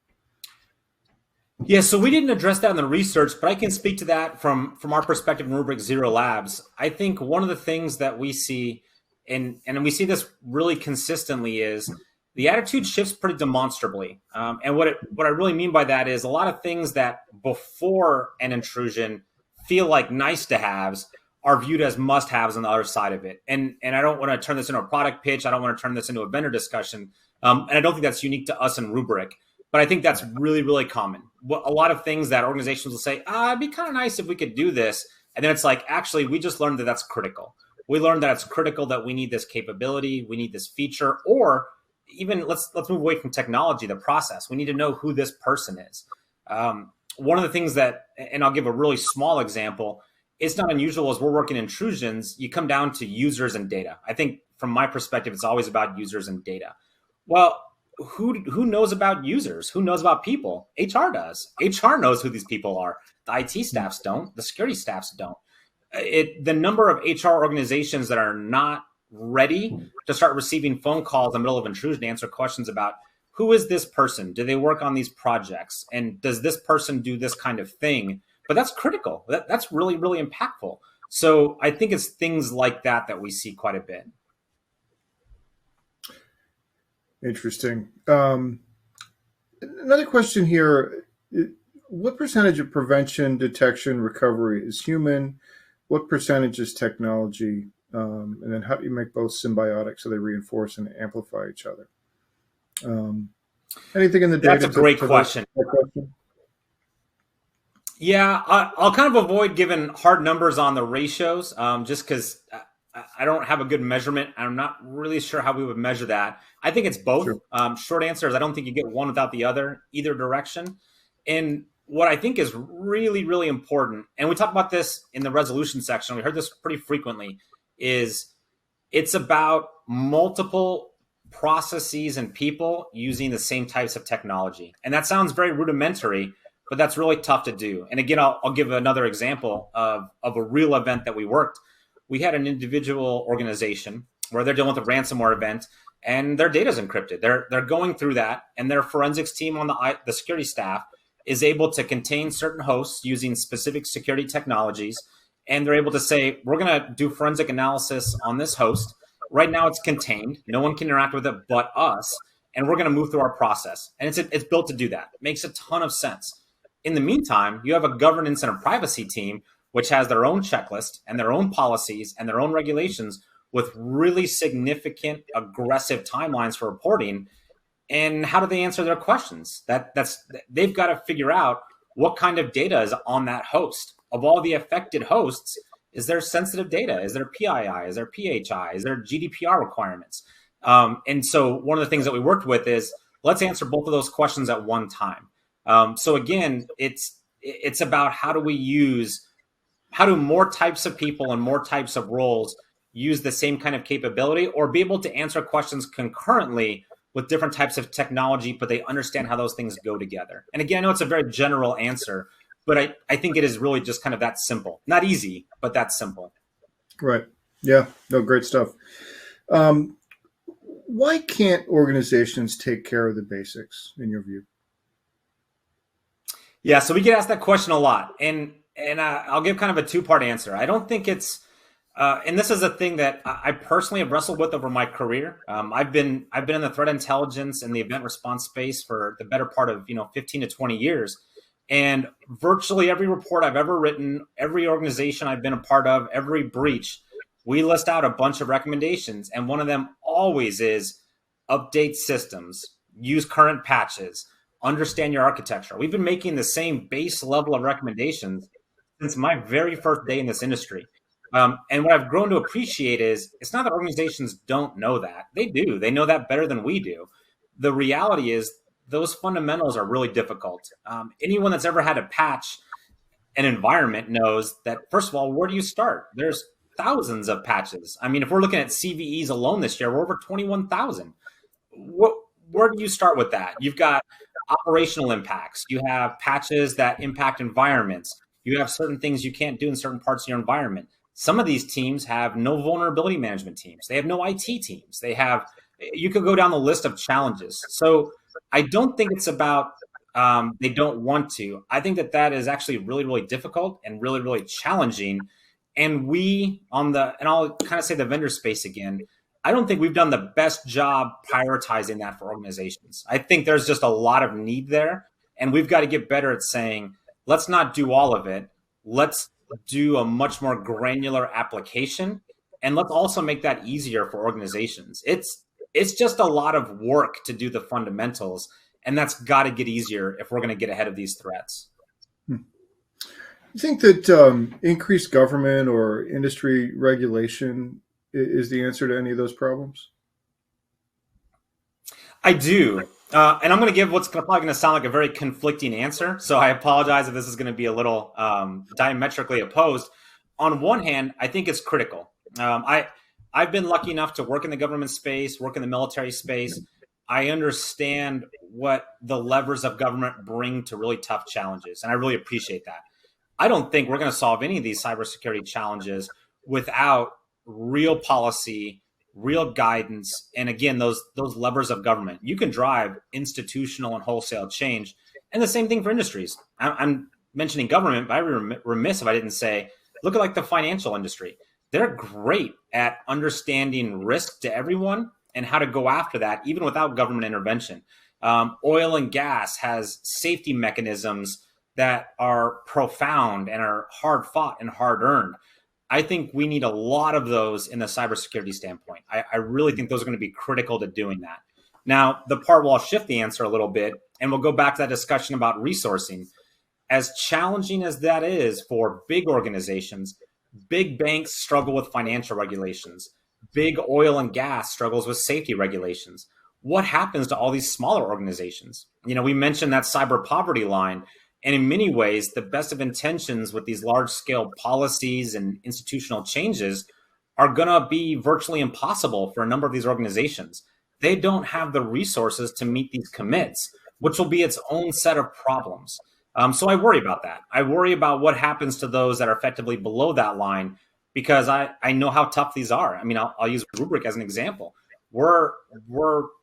Yeah, so we didn't address that in the research, but I can speak to that from our perspective in Rubrik Zero Labs. I think one of the things that we see, and we see this really consistently, is the attitude shifts pretty demonstrably. And what I really mean by that is a lot of things that before an intrusion feel like nice to haves are viewed as must haves on the other side of it. And I don't want to turn this into a product pitch. I don't want to turn this into a vendor discussion. And I don't think that's unique to us in Rubrik. But I think that's really, really common. A lot of things that organizations will say, it'd be kind of nice if we could do this. And then it's like, actually, we just learned that that's critical. We learned that it's critical that we need this capability, we need this feature, or even let's move away from technology, the process. We need to know who this person is. One of the things that, and I'll give a really small example, it's not unusual as we're working intrusions, you come down to users and data. I think from my perspective, it's always about users and data. Well, who knows about users? Who knows about people? HR does. HR knows who these people are. The IT staffs don't. The security staffs don't. The number of HR organizations that are not ready to start receiving phone calls in the middle of intrusion to answer questions about who is this person? Do they work on these projects? And does this person do this kind of thing? But that's critical. That's really, really impactful. So I think it's things like that that we see quite a bit. Interesting. Another question here. What percentage of prevention, detection, recovery is human? What percentage is technology? And then how do you make both symbiotic so they reinforce and amplify each other? Anything in the data? That's a great question. Yeah, I'll kind of avoid giving hard numbers on the ratios just because I don't have a good measurement. I'm not really sure how we would measure that. I think it's both. Sure. Short answer is I don't think you get one without the other, either direction. And what I think is really, really important, and we talk about this in the resolution section, we heard this pretty frequently, is it's about multiple processes and people using the same types of technology. And that sounds very rudimentary, but that's really tough to do. And again, I'll give another example of a real event that we worked. We had an individual organization where they're dealing with a ransomware event and their data is encrypted. They're going through that, and their forensics team on the security staff is able to contain certain hosts using specific security technologies. And they're able to say, we're going to do forensic analysis on this host. Right now it's contained. No one can interact with it but us. And we're going to move through our process. And it's built to do that. It makes a ton of sense. In the meantime, you have a governance and a privacy team, which has their own checklist and their own policies and their own regulations with really significant aggressive timelines for reporting. And how do they answer their questions? They've got to figure out what kind of data is on that host. Of all the affected hosts, is there sensitive data? Is there PII? Is there PHI? Is there GDPR requirements? And so one of the things that we worked with is let's answer both of those questions at one time. So again, it's about how do more types of people and more types of roles use the same kind of capability or be able to answer questions concurrently with different types of technology, but they understand how those things go together. And again, I know it's a very general answer, but I think it is really just kind of that simple. Not easy, but that simple. Right. Yeah. No, great stuff. Why can't organizations take care of the basics, in your view? Yeah, so we get asked that question a lot. And I'll give kind of a two-part answer. I don't think it's, and this is a thing that I personally have wrestled with over my career. I've been in the threat intelligence and the event response space for the better part of 15 to 20 years. And virtually every report I've ever written, every organization I've been a part of, every breach, we list out a bunch of recommendations. And one of them always is update systems, use current patches, understand your architecture. We've been making the same base level of recommendations since my very first day in this industry. And what I've grown to appreciate is it's not that organizations don't know that. They do. They know that better than we do. The reality is those fundamentals are really difficult. Anyone that's ever had to patch an environment knows that, first of all, where do you start? There's thousands of patches. I mean, if we're looking at CVEs alone this year, we're over 21,000. where do you start with that? You've got operational impacts. You have patches that impact environments. You have certain things you can't do in certain parts of your environment. Some of these teams have no vulnerability management teams. They have no IT teams. You could go down the list of challenges. So I don't think it's about they don't want to. I think that is actually really, really difficult and really, really challenging. And and I'll kind of say the vendor space again, I don't think we've done the best job prioritizing that for organizations. I think there's just a lot of need there, and we've got to get better at saying, let's not do all of it. Let's do a much more granular application, and let's also make that easier for organizations. It's just a lot of work to do the fundamentals, and that's got to get easier if we're going to get ahead of these threats. You think that increased government or industry regulation is the answer to any of those problems? I do. And I'm going to give what's probably going to sound like a very conflicting answer. So I apologize if this is going to be a little diametrically opposed. On one hand, I think it's critical. I've been lucky enough to work in the government space, work in the military space. I understand what the levers of government bring to really tough challenges, and I really appreciate that. I don't think we're going to solve any of these cybersecurity challenges without real policy, real guidance, and again, those levers of government. You can drive institutional and wholesale change, and the same thing for industries. I'm mentioning government, but I'd be remiss if I didn't say, look at like the financial industry. They're great at understanding risk to everyone and how to go after that, even without government intervention. Oil and gas has safety mechanisms that are profound and are hard fought and hard earned. I think we need a lot of those in the cybersecurity standpoint. I really think those are going to be critical to doing that. Now, the part where I'll shift the answer a little bit, and we'll go back to that discussion about resourcing. As challenging as that is for big organizations, big banks struggle with financial regulations. Big oil and gas struggles with safety regulations. What happens to all these smaller organizations? We mentioned that cyber poverty line. And in many ways, the best of intentions with these large scale policies and institutional changes are going to be virtually impossible for a number of these organizations. They don't have the resources to meet these commits, which will be its own set of problems. So I worry about that. I worry about what happens to those that are effectively below that line, because I know how tough these are. I mean, I'll use Rubrik as an example. We're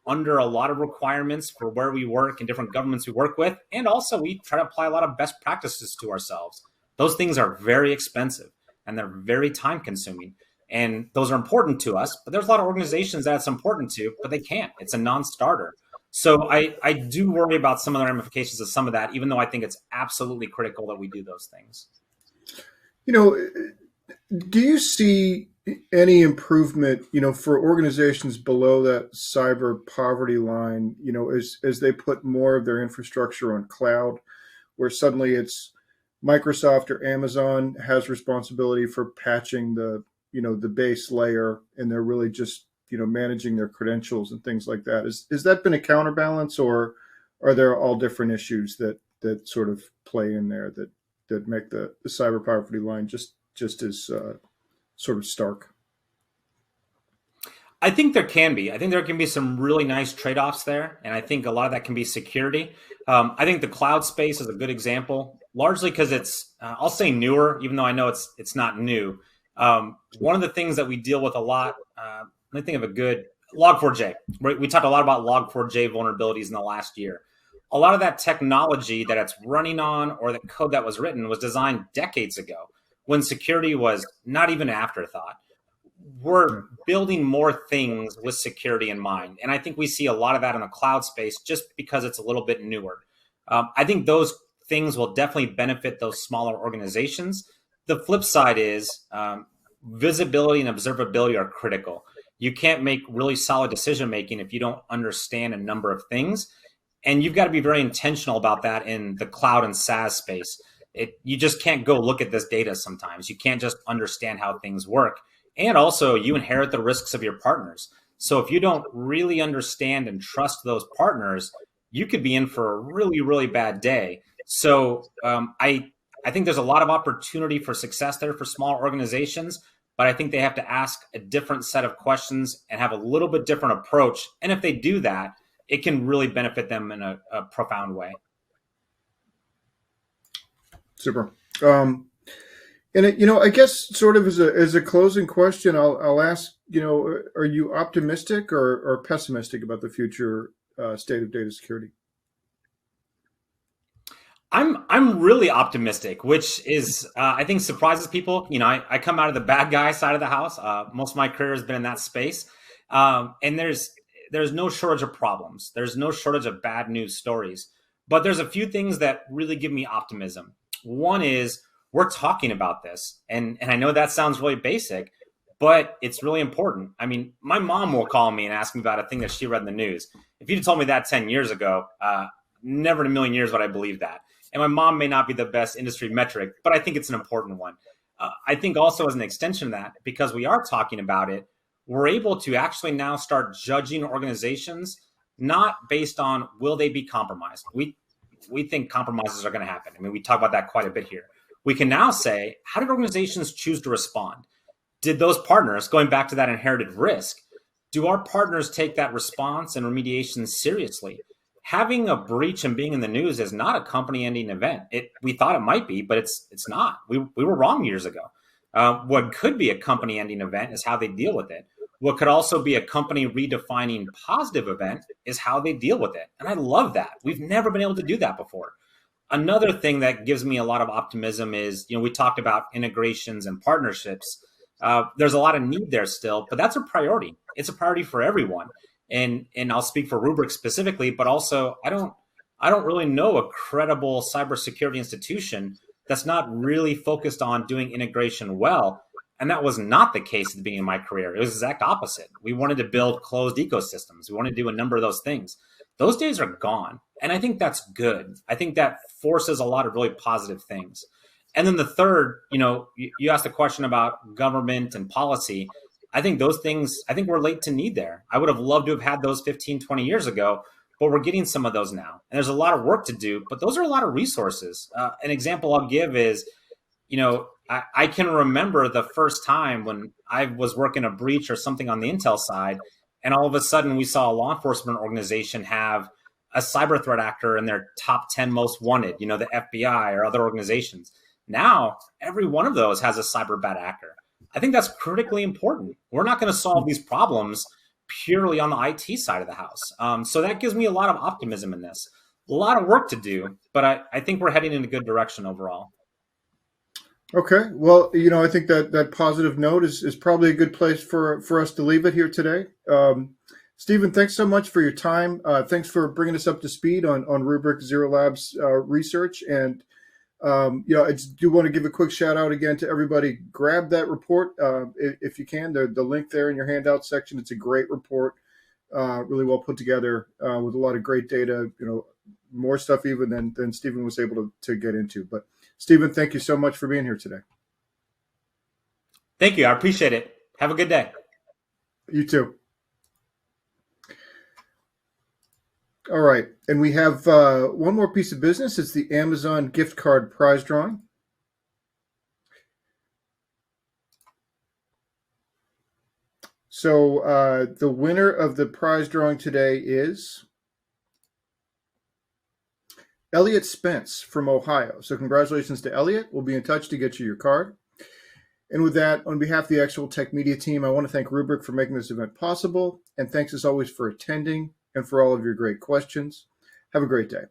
under a lot of requirements for where we work and different governments we work with. And also we try to apply a lot of best practices to ourselves. Those things are very expensive and they're very time consuming. And those are important to us, but there's a lot of organizations that it's important to, but they can't. It's a non-starter. So I do worry about some of the ramifications of some of that, even though I think it's absolutely critical that we do those things. Do you see any improvement, for organizations below that cyber poverty line, as they put more of their infrastructure on cloud, where suddenly it's Microsoft or Amazon has responsibility for patching the base layer, and they're really just, managing their credentials and things like that. Has that been a counterbalance, or are there all different issues that sort of play in there that make the cyber poverty line just as sort of stark? I think there can be. I think there can be some really nice trade-offs there. And I think a lot of that can be security. I think the cloud space is a good example, largely because it's, I'll say newer, even though I know it's not new. One of the things that we deal with a lot, let me think of a good, Log4j. We talked a lot about Log4j vulnerabilities in the last year. A lot of that technology that it's running on, or the code that was written, was designed decades ago when security was not even an afterthought. We're building more things with security in mind. And I think we see a lot of that in the cloud space just because it's a little bit newer. I think those things will definitely benefit those smaller organizations. The flip side is visibility and observability are critical. You can't make really solid decision-making if you don't understand a number of things. And you've got to be very intentional about that in the cloud and SaaS space. You just can't go look at this data sometimes. You can't just understand how things work. And also, you inherit the risks of your partners. So if you don't really understand and trust those partners, you could be in for a really, really bad day. So I think there's a lot of opportunity for success there for small organizations, but I think they have to ask a different set of questions and have a little bit different approach. And if they do that, it can really benefit them in a profound way. Super. And I guess sort of as a closing question, I'll ask, are you optimistic or pessimistic about the future state of data security? I'm really optimistic, which is I think surprises people. I come out of the bad guy side of the house. Most of my career has been in that space, and there's no shortage of problems. There's no shortage of bad news stories, but there's a few things that really give me optimism. One is we're talking about this, and I know that sounds really basic, but it's really important. I mean, my mom will call me and ask me about a thing that she read in the news. If you'd told me that 10 years ago, never in a million years would I believe that. And my mom may not be the best industry metric, but I think it's an important one. I think also as an extension of that, because we are talking about it, we're able to actually now start judging organizations not based on will they be compromised. We think compromises are going to happen. I mean, we talk about that quite a bit here. We can now say, how did organizations choose to respond? Did those partners, going back to that inherited risk, do our partners take that response and remediation seriously? Having a breach and being in the news is not a company-ending event. We thought it might be, but it's not. We were wrong years ago. What could be a company-ending event is how they deal with it. What could also be a company redefining positive event is how they deal with it. And I love that. We've never been able to do that before. Another thing that gives me a lot of optimism is, we talked about integrations and partnerships. There's a lot of need there still, but that's a priority. It's a priority for everyone. And I'll speak for Rubrik specifically, but also I don't really know a credible cybersecurity institution that's not really focused on doing integration well. And that was not the case at the beginning of my career. It was the exact opposite. We wanted to build closed ecosystems. We wanted to do a number of those things. Those days are gone. And I think that's good. I think that forces a lot of really positive things. And then the third, you asked the question about government and policy. I think those things, we're late to need there. I would have loved to have had those 15, 20 years ago, but we're getting some of those now. And there's a lot of work to do, but those are a lot of resources. An example I'll give is, I can remember the first time when I was working a breach or something on the intel side, and all of a sudden we saw a law enforcement organization have a cyber threat actor in their top 10 most wanted, the FBI or other organizations. Now, every one of those has a cyber bad actor. I think that's critically important. We're not going to solve these problems purely on the IT side of the house. So that gives me a lot of optimism in this. A lot of work to do, but I think we're heading in a good direction overall. Okay. Well, I think that positive note is probably a good place for us to leave it here today. Stephen, thanks so much for your time. Thanks for bringing us up to speed on Rubrik Zero Labs research. And, I do want to give a quick shout out again to everybody. Grab that report if you can. The link there in your handout section. It's a great report, really well put together with a lot of great data, more stuff even than Stephen was able to get into. But Stephen, thank you so much for being here today. Thank you. I appreciate it. Have a good day. You too. All right. And we have one more piece of business. It's the Amazon gift card prize drawing. So the winner of the prize drawing today is Elliot Spence from Ohio. So congratulations to Elliot. We'll be in touch to get you your card. And with that, on behalf of the Actual Tech Media team, I want to thank Rubrik for making this event possible. And thanks as always for attending and for all of your great questions. Have a great day.